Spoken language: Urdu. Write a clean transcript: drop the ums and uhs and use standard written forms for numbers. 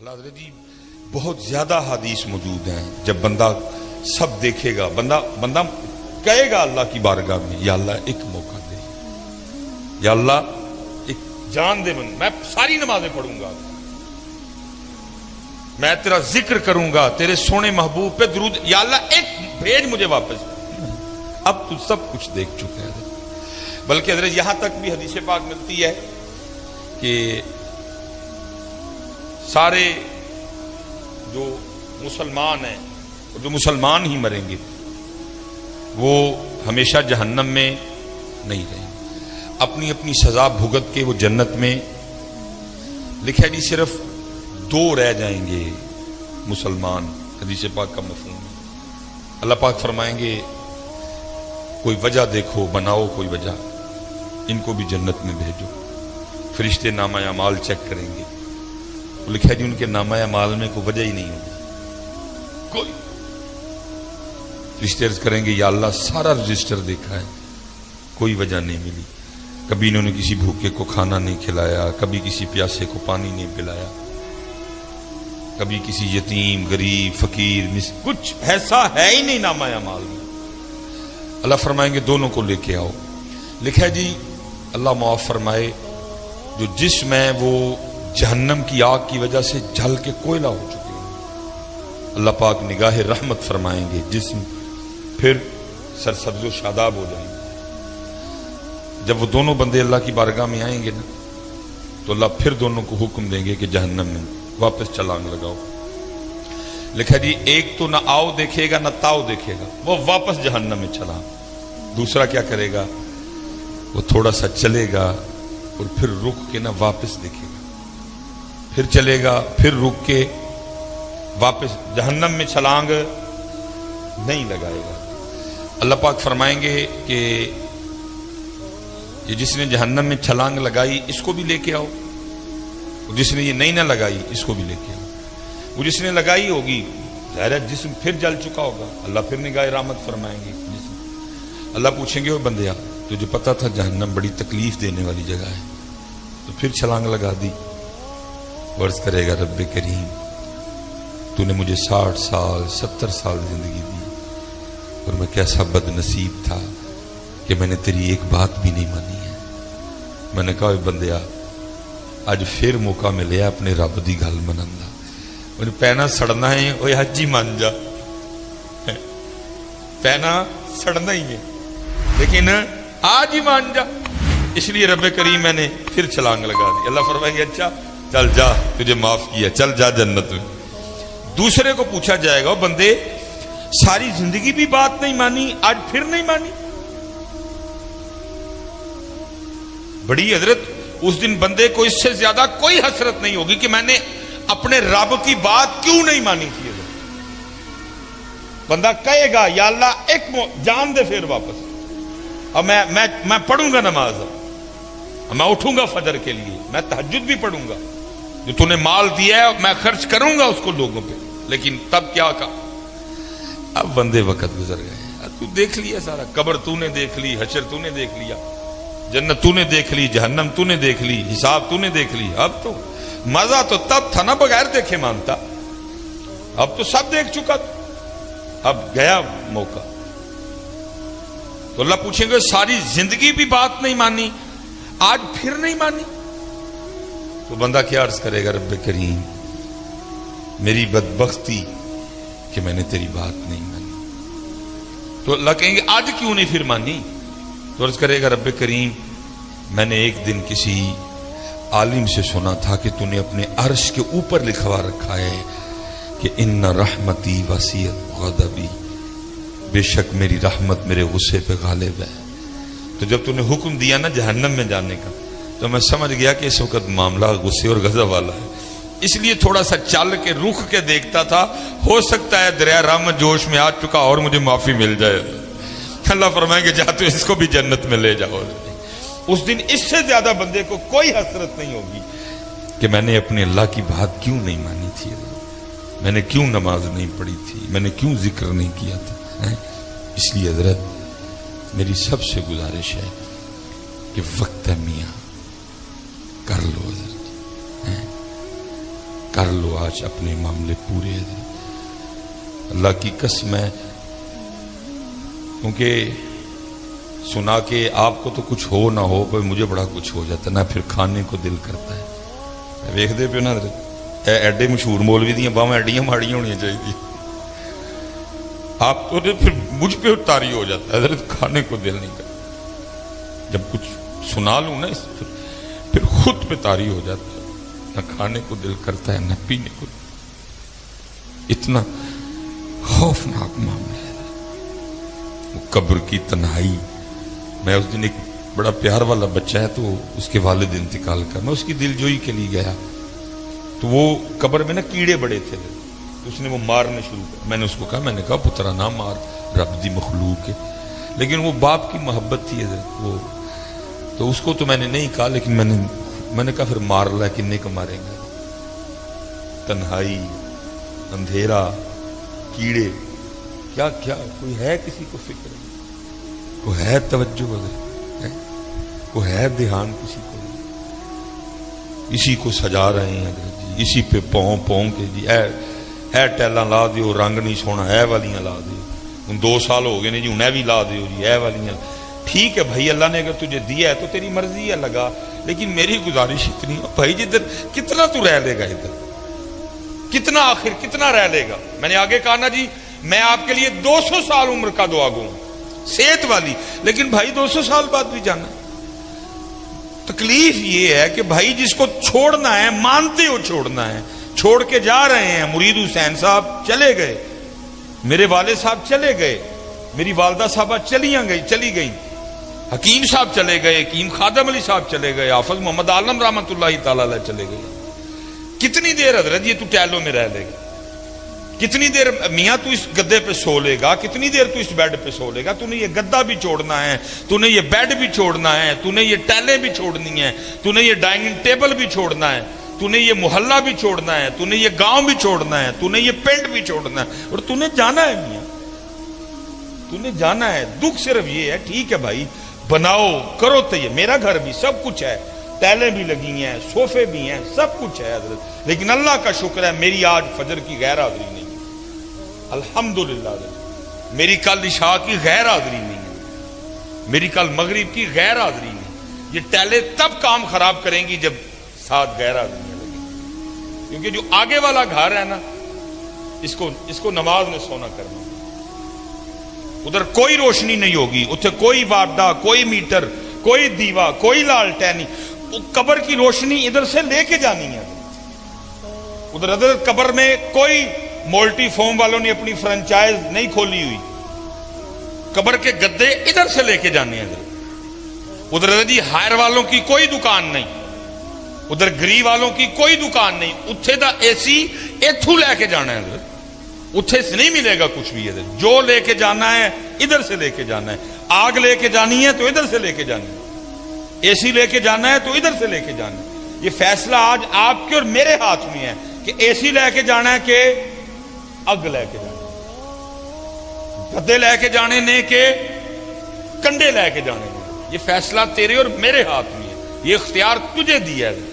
اللہ حضرت جی بہت زیادہ حدیث موجود ہیں. جب بندہ سب دیکھے گا, بندہ کہے گا اللہ کی بارگاہ میں, یا اللہ ایک موقع دے, یا اللہ ایک جان دے, میں ساری نمازیں پڑھوں گا, میں تیرا ذکر کروں گا, تیرے سونے محبوب پہ درود, یا اللہ ایک بھیج مجھے واپس. اب تو سب کچھ دیکھ چکے ہیں. بلکہ حضرت یہاں تک بھی حدیث پاک ملتی ہے کہ سارے جو مسلمان ہیں, جو مسلمان ہی مریں گے, وہ ہمیشہ جہنم میں نہیں رہیں گے, اپنی اپنی سزا بھگت کے وہ جنت میں. لکھا جی صرف 2 رہ جائیں گے مسلمان. حدیث پاک کا مفہوم ہے. اللہ پاک فرمائیں گے کوئی وجہ دیکھو, بناؤ کوئی وجہ, ان کو بھی جنت میں بھیجو. فرشتے نامہ اعمال چیک کریں گے. لکھا جی ان کے نامہ اعمال میں کوئی وجہ ہی نہیں ہوگی کوئی. فرشتے عرض کریں گے یا اللہ سارا رجسٹر دیکھا ہے, کوئی وجہ نہیں ملی. کبھی انہوں نے کسی بھوکے کو کھانا نہیں کھلایا, کبھی کسی پیاسے کو پانی نہیں پلایا, کبھی کسی یتیم غریب فقیر کچھ ایسا ہے ہی نہیں نامہ اعمال میں. اللہ فرمائیں گے دونوں کو لے کے آؤ. لکھا جی اللہ معاف فرمائے جو جسم ہے وہ جہنم کی آگ کی وجہ سے جل کے کوئلہ ہو چکے ہیں, اللہ پاک نگاہ رحمت فرمائیں گے, جسم پھر سرسبز و شاداب ہو جائیں گے. جب وہ دونوں بندے اللہ کی بارگاہ میں آئیں گے نا, تو اللہ پھر دونوں کو حکم دیں گے کہ جہنم میں واپس چھلانگ لگاؤ. لکھا جی ایک تو نہ آؤ دیکھے گا نہ تاؤ دیکھے گا, وہ واپس جہنم میں چلا. دوسرا کیا کرے گا, وہ تھوڑا سا چلے گا اور پھر رک کے نہ واپس دیکھے گا, پھر چلے گا, پھر رک کے واپس جہنم میں چھلانگ نہیں لگائے گا. اللہ پاک فرمائیں گے کہ یہ جس نے جہنم میں چھلانگ لگائی اس کو بھی لے کے آؤ, جس نے یہ نہیں نہ لگائی اس کو بھی لے کے آؤ. وہ جس نے لگائی ہوگی ظاہر ہے جسم پھر جل چکا ہوگا, اللہ پھر نگاہ رحمت فرمائیں گے. اللہ پوچھیں گے وہ بندیا تجھے پتا تھا جہنم بڑی تکلیف دینے والی جگہ ہے, تو پھر چھلانگ لگا دی. عرض کرے گا رب کریم تو نے مجھے 60 سال 70 سال زندگی دی, اور میں کیسا بد نصیب تھا کہ میں نے تیری ایک بات بھی نہیں مانی ہے. میں نے کہا بندیا اج پھر موقع ملیا اپنے رب دی گل منن دا, میرے پینا سڑنا ہے, اوے حج ہی مان جا, پینا سڑنا ہی ہے لیکن آج ہی مان جا. اس لیے رب کریم میں نے پھر چھلانگ لگا دی. اللہ فرمائیں گے اچھا چل جا تجھے معاف کیا, چل جا جنت میں. دوسرے کو پوچھا جائے گا بندے ساری زندگی بھی بات نہیں مانی, آج پھر نہیں مانی. بڑی حضرت اس دن بندے کو اس سے زیادہ کوئی حسرت نہیں ہوگی کہ میں نے اپنے رب کی بات کیوں نہیں مانی تھی. بندہ کہے گا یا اللہ ایک جان دے پھر واپس. اب میں پڑھوں گا نماز, میں اٹھوں گا فجر کے لیے, میں تہجد بھی پڑھوں گا, جو تو نے مال دیا ہے میں خرچ کروں گا اس کو لوگوں پہ. لیکن تب کیا کہا, اب بندے وقت گزر گئے, تو دیکھ لیا سارا, قبر تو نے دیکھ لی, حشر تو نے دیکھ لیا, جنت تو نے دیکھ لی, جہنم تو نے دیکھ لی, حساب تو نے دیکھ لی. اب تو مزہ تو تب تھا نا بغیر دیکھے مانتا, اب تو سب دیکھ چکا, اب گیا موقع. تو اللہ پوچھیں گے ساری زندگی بھی بات نہیں مانی, آج پھر نہیں مانی. تو بندہ کیا عرض کرے گا رب کریم میری بدبختی کہ میں نے تیری بات نہیں مانی. تو اللہ کہیں گے آج کیوں نہیں پھر مانی. تو عرض کرے گا رب کریم میں نے ایک دن کسی عالم سے سنا تھا کہ تو نے اپنے عرش کے اوپر لکھوا رکھا ہے کہ ان رحمتی وسیعت غضبی, بے شک میری رحمت میرے غصے پہ غالب ہے. تو جب تو نے حکم دیا نا جہنم میں جانے کا, تو میں سمجھ گیا کہ اس وقت معاملہ غصے اور غضب والا ہے. اس لیے تھوڑا سا چل کے رخ کے دیکھتا تھا, ہو سکتا ہے دریا رحمت جوش میں آ چکا اور مجھے معافی مل جائے. اللہ فرمائیں گے جا تو اس کو بھی جنت میں لے جاؤ. اس دن اس سے زیادہ بندے کو کوئی حسرت نہیں ہوگی کہ میں نے اپنے اللہ کی بات کیوں نہیں مانی تھی, میں نے کیوں نماز نہیں پڑھی تھی, میں نے کیوں ذکر نہیں کیا تھا. اس لیے حضرت میری سب سے گزارش ہے کہ وقت ہے میاں کر لو حضرت. کر لو آج اپنے معاملے پورے. اللہ کی قسم ہے، کیونکہ سنا کے آپ کو تو کچھ ہو نہ ہو پر مجھے بڑا کچھ ہو جاتا نا، پھر کھانے کو دل کرتا ہے. ویکھ دے پیو نا ایڈے مشہور مولوی دیاں باواں ایڈیاں ماڑیاں ہونی چاہیے. آپ تو پھر مجھ پہ تاری ہو جاتا ہے حضرت، کھانے کو دل نہیں کرتا. جب کچھ سنا لوں نا پھر خود پہ تاری ہو جاتا ہے، نہ کھانے کو دل کرتا ہے نہ پینے کو. اتنا خوفناک معاملہ ہے وہ قبر کی تنہائی. میں اس دن ایک بڑا پیار والا بچہ ہے تو اس کے والد انتقال کر، میں اس کی دل جوئی کے لیے گیا تو وہ قبر میں نا کیڑے بڑے تھے، اس نے وہ مارنے شروع کر. میں نے اس کو کہا، میں نے کہا پترا نہ مار، رب دی مخلوق ہے. لیکن وہ باپ کی محبت تھی وہ، تو اس کو تو میں نے نہیں کہا، لیکن میں نے کہا پھر مار لا، کنے کو ماریں گے. تنہائی، اندھیرا، کیڑے، کیا کیا کوئی ہے کسی کو فکر؟ کوئی ہے توجہ وغیرہ؟ کوئی ہے دھیان کسی کو؟ اسی کو سجا رہے ہیں جی، اسی پہ پوں کے جی اے ٹیلاں لا دیو، رنگ نہیں سونا، اے والیاں لا دیو. ہن 2 سال ہو گئے نے جی، ہن بھی لا دیو جی اے والیاں. ٹھیک ہے بھائی، اللہ نے اگر تجھے دیا ہے تو تیری مرضی ہے لگا، لیکن میری گزارش اتنی ہے بھائی جدھر کتنا تو رہ لے گا، ادھر کتنا، آخر کتنا رہ لے گا. میں نے آگے کہا نا جی، میں آپ کے لیے 200 سال عمر کا دعا گو صحت والی، لیکن بھائی 200 سال بعد بھی جانا. تکلیف یہ ہے کہ بھائی جس کو چھوڑنا ہے، مانتے ہو چھوڑنا ہے، چھوڑ کے جا رہے ہیں. مرید حسین صاحب چلے گئے، میرے والد صاحب چلے گئے، میری والدہ صاحبہ چلی گئی، حکیم صاحب چلے گئے، حکیم خادم علی صاحب چلے گئے، حافظ محمد عالم رحمت اللہ تعالی علیہ چلے گئے. کتنی دیر حضرت یہ تو ٹیلوں میں رہ لے گا؟ کتنی دیر میاں تو اس گدے پہ سو لے گا؟ کتنی دیر تو اس بیڈ پہ سو لے گا؟ تو نے یہ گدا بھی چھوڑنا ہے، تو نے یہ بیڈ بھی چھوڑنا ہے، تو نے یہ ٹیلیں بھی چھوڑنی ہیں، تو نے یہ ڈائننگ ٹیبل بھی چھوڑنا ہے، تو نے یہ محلہ بھی چھوڑنا ہے، تو نے یہ گاؤں بھی چھوڑنا ہے، تو نے یہ پنڈ بھی چھوڑنا ہے، اور تو نے جانا ہے میاں، تو نے جانا ہے. دکھ صرف یہ ہے، ٹھیک ہے بھائی بناؤ کرو تو، یہ میرا گھر بھی سب کچھ ہے، ٹیلیں بھی لگی ہیں، صوفے بھی ہیں، سب کچھ ہے حضرت، لیکن اللہ کا شکر ہے میری آج فجر کی غیر حاضری نہیں ہے. الحمدللہ میری کل عشاء کی غیر حاضری نہیں ہے، میری کل مغرب کی غیر حاضری نہیں. یہ ٹیلیں تب کام خراب کریں گی جب ساتھ غیر حاضریاں لگیں، کیونکہ جو آگے والا گھر ہے نا، اس کو نماز میں سونا کرنا. ادھر کوئی روشنی نہیں ہوگی، اتھے کوئی وارڈا، کوئی میٹر، کوئی دیوا، کوئی لالٹین. قبر کی روشنی ادھر سے لے کے جانی ہے. ادھر قبر میں کوئی مولٹی فوم والوں نے اپنی فرنچائز نہیں کھولی ہوئی، قبر کے گدے ادھر سے لے کے جانے ہیں. ادھر جی ہائر والوں کی کوئی دکان نہیں، ادھر گری والوں کی کوئی دکان نہیں. اتھے دا اے سی ایتھو لے کے جانا ہے، اتھے سے نہیں ملے گا کچھ بھی. ادھر جو لے کے جانا ہے ادھر سے لے کے جانا ہے. آگ لے کے جانی ہے تو ادھر سے لے کے جانی ہے، اے سی لے کے جانا ہے تو ادھر سے لے کے جانا ہے. یہ فیصلہ آج آپ کے اور میرے ہاتھ میں ہے کہ اے سی لے کے جانا ہے کہ اگ لے کے جانا ہے، گدے لے کے جانے نے کہ کنڈے لے کے جانے نے. یہ فیصلہ تیرے اور میرے ہاتھ میں ہے، یہ اختیار تجھے دیا ہے.